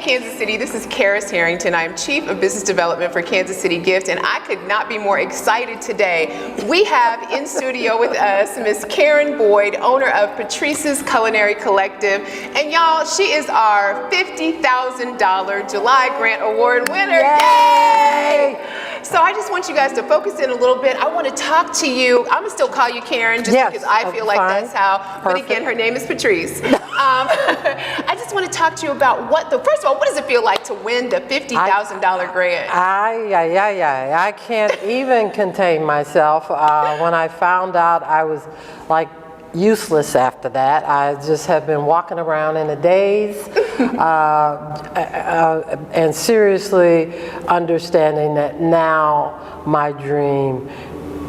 Kansas City, this is Karis Harrington. I am Chief of Business Development for Kansas City G.I.F.T, and I could not be more excited today. We have in studio with us Miss Karen Boyd, owner of Patrice's Culinary Collective. And y'all, she is our $50,000 July Grant Award winner. Yay! So I just want you guys to focus in a little bit. I want to talk to you. I'm going to still call you Karen just because I feel like that's how. But again, her name is Patrice. I just want to talk to you about first of all, what does it feel like to win the $50,000 grant? I can't even contain myself. When I found out, I was like useless after that. I just have been walking around in a daze and seriously understanding that now my dream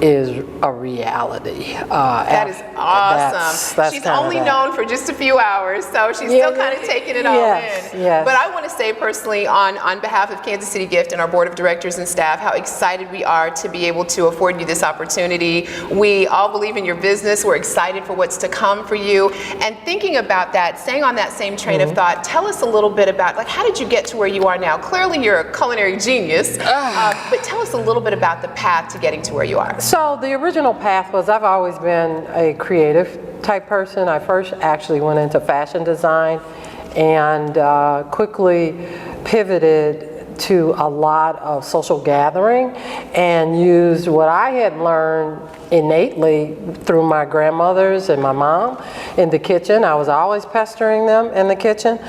is a reality. That is awesome. That's she's only known for just a few hours, so she's still kind of taking it all in. Yes. But I want to say personally, on behalf of Kansas City G.I.F.T and our board of directors and staff, how excited we are to be able to afford you this opportunity. We all believe in your business. We're excited for what's to come for you. And thinking about that, staying on that same train of thought, tell us a little bit about, like, how did you get to where you are now? Clearly you're a culinary genius, but tell us a little bit about the path to getting to where you are. So the original path was, I've always been a creative type person. I first actually went into fashion design and quickly pivoted to a lot of social gathering and used what I had learned innately through my grandmothers and my mom in the kitchen. I was always pestering them in the kitchen,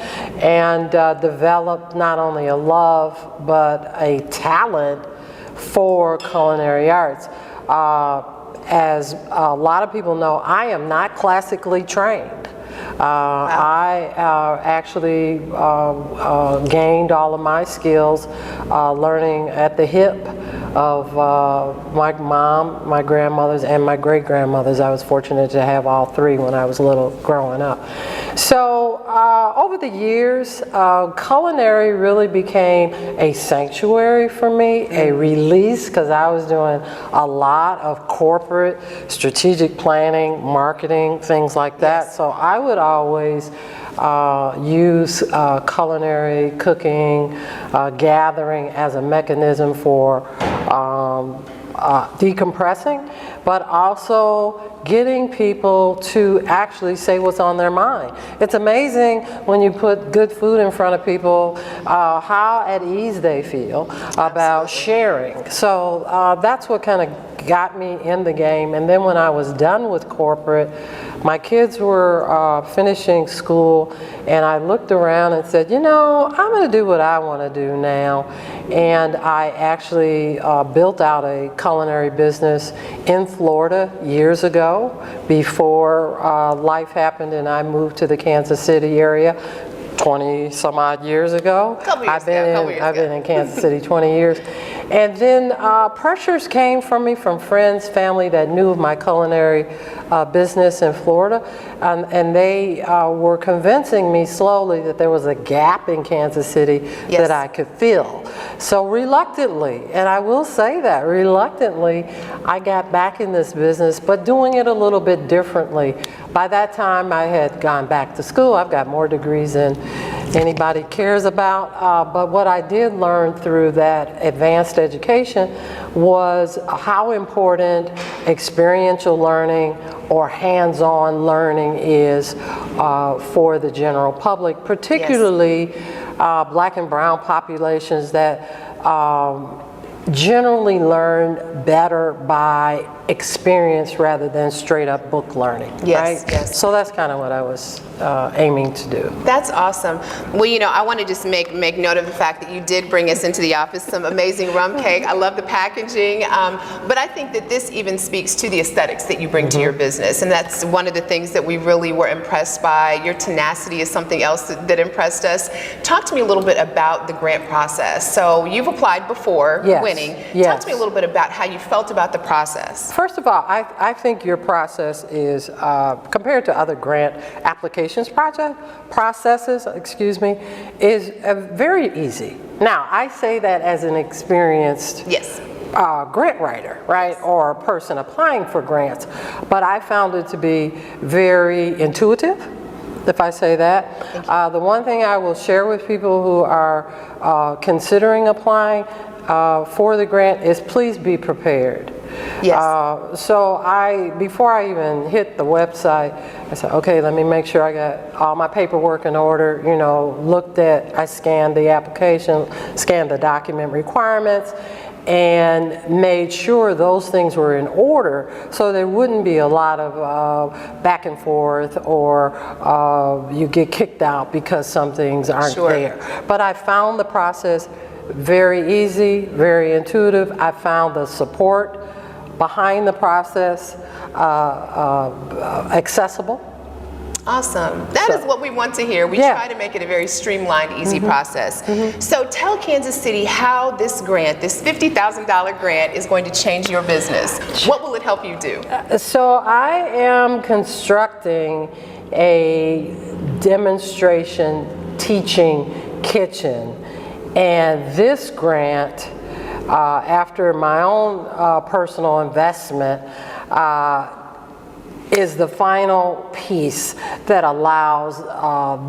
and developed not only a love but a talent for culinary arts. As a lot of people know, I am not classically trained. I actually gained all of my skills learning at the hip of my mom, my grandmothers, and my great-grandmothers. I was fortunate to have all three when I was little growing up. So over the years, culinary really became a sanctuary for me, a release, because I was doing a lot of corporate strategic planning, marketing, things like that. So I would always use culinary, cooking, gathering as a mechanism for decompressing, but also getting people to actually say what's on their mind. It's amazing when you put good food in front of people, how at ease they feel about sharing. So that's what kind of got me in the game. And then when I was done with corporate, my kids were finishing school, and I looked around and said, you know, I'm going to do what I want to do now. And I actually built out a culinary business in Florida years ago, before life happened and I moved to the Kansas City area 20 some odd years ago. I've been in Kansas City 20 years. And then pressures came from me from friends, family that knew of my culinary business in Florida, and they were convincing me slowly that there was a gap in Kansas City that I could fill. So reluctantly, and I will say that, reluctantly, I got back in this business, but doing it a little bit differently. By that time, I had gone back to school. I've got more degrees than anybody cares about, but what I did learn through that advanced education was how important experiential learning or hands-on learning is for the general public, particularly black and brown populations that generally learn better by experience rather than straight up book learning. Yes. So that's kind of what I was aiming to do. That's awesome. Well, you know, I want to just make note of the fact that you did bring us into the office some amazing rum cake. I love the packaging, but I think that this even speaks to the aesthetics that you bring to your business, and that's one of the things that we really were impressed by. Your tenacity is something else that impressed us. Talk to me a little bit about the grant process. So you've applied before winning. Talk to me a little bit about how you felt about the process. First of all, I think your process is, compared to other grant applications processes, is very easy. Now, I say that as an experienced grant writer, right, or a person applying for grants, but I found it to be very intuitive, if I say that. The one thing I will share with people who are considering applying for the grant is please be prepared. Yes. So before I even hit the website, I said, okay, let me make sure I got all my paperwork in order, you know, I scanned the application, scanned the document requirements, and made sure those things were in order so there wouldn't be a lot of back and forth or you get kicked out because some things aren't there. But I found the process very easy, very intuitive. I found the support behind the process accessible. Awesome. That is what we want to hear. We try to make it a very streamlined, easy process. So tell Kansas City how this grant, this $50,000 grant, is going to change your business. What will it help you do? So I am constructing a demonstration teaching kitchen, and this grant, after my own personal investment, is the final piece that allows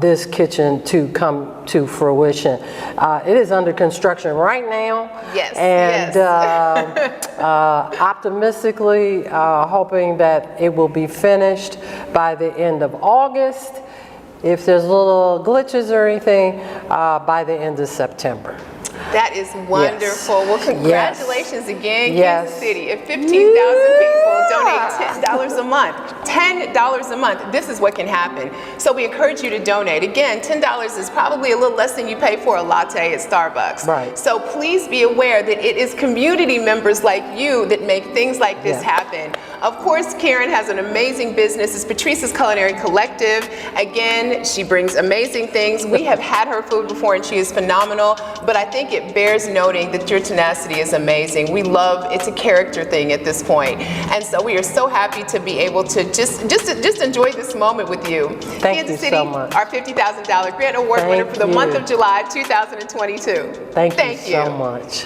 this kitchen to come to fruition. It is under construction right now. Yes. And optimistically hoping that it will be finished by the end of August. If there's little glitches or anything, by the end of September. That is wonderful. Well, congratulations again, Kansas City. If 15,000 people donate $10 a month, $10 a month, this is what can happen. So we encourage you to donate. Again, $10 is probably a little less than you pay for a latte at Starbucks. Right. So please be aware that it is community members like you that make things like this happen. Of course, Karen has an amazing business. It's Patrice's Culinary Collective. Again, she brings amazing things. We have had her food before and she is phenomenal, but I think it bears noting that your tenacity is amazing. We love, it's a character thing at this point. And so we are so happy to be able to just enjoy this moment with you. Thank you so much. Our $50,000 grant award winner for the month of July 2022. Thank you so much.